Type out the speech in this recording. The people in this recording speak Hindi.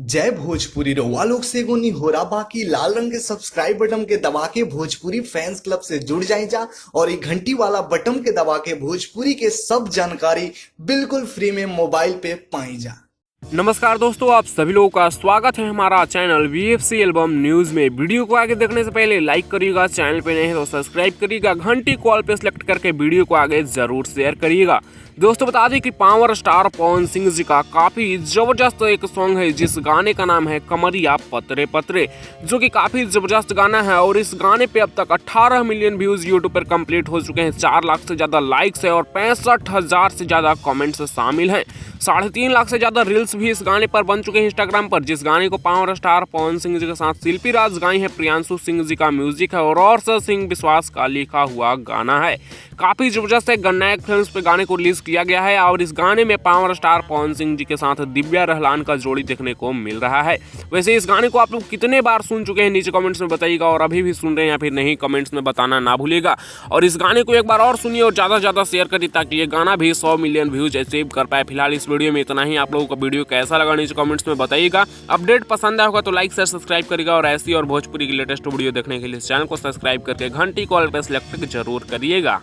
जय भोजपुरी रउआ लोग से एगो निहोरा बाकी लाल रंग के सब्सक्राइब बटन के दबा के भोजपुरी फैंस क्लब से जुड़ जाए जा और ये घंटी वाला बटन के दबा के भोजपुरी के सब जानकारी बिल्कुल फ्री में मोबाइल पे पाई जा। नमस्कार दोस्तों, आप सभी लोगों का स्वागत है हमारा चैनल VFC एल्बम न्यूज में। वीडियो को आगे देखने से पहले लाइक करिएगा, चैनल पे नए हैं तो सब्सक्राइब करिएगा, घंटी कॉल पे सेलेक्ट करके वीडियो को आगे जरूर शेयर करिएगा। दोस्तों बता दें कि पावर स्टार पवन सिंह जी का काफी जबरदस्त एक सॉन्ग है जिस गाने का नाम है कमरिया पतरे पतरे, जो कि काफी जबरदस्त गाना है और इस गाने पे अब तक 18 मिलियन व्यूज यूट्यूब पर कंप्लीट हो चुके हैं। 4 लाख से ज्यादा लाइक्स है और 65,000 से ज्यादा कमेंट्स शामिल हैं। 3.5 लाख से ज्यादा रील्स भी इस गाने पर बन चुके हैं इंस्टाग्राम पर। जिस गाने को पावर स्टार पवन सिंह जी के साथ शिल्पी राज गाई है, प्रियांशु सिंह जी का म्यूजिक है और सिंह विश्वास का लिखा हुआ गाना है। काफी जबरदस्त है। गन्नायक फिल्म्स पे गाने को रिलीज किया गया है और इस गाने में पावर स्टार पवन सिंह जी के साथ दिव्या रहलान का जोड़ी देखने को मिल रहा है। वैसे इस गाने को आप लोग कितने बार सुन चुके हैं नीचे कमेंट्स में बताइएगा, और अभी भी सुन रहे हैं या फिर नहीं कमेंट्स में बताना ना भूलिएगा। और इस गाने को एक बार और सुनिए और ज़्यादा से ज़्यादा शेयर करिए ताकि ये गाना भी 100 मिलियन व्यूज अचीव कर पाए। फिलहाल इस वीडियो में इतना ही। आप लोगों को वीडियो कैसा लगा नीचे कमेंट्स में बताइएगा। अपडेट पसंद आया होगा तो लाइक शेयर सब्सक्राइब करिएगा और ऐसी और भोजपुरी की लेटेस्ट वीडियो देखने के लिए चैनल को सब्सक्राइब करके घंटी कॉल पर सेलेक्ट जरूर करिएगा।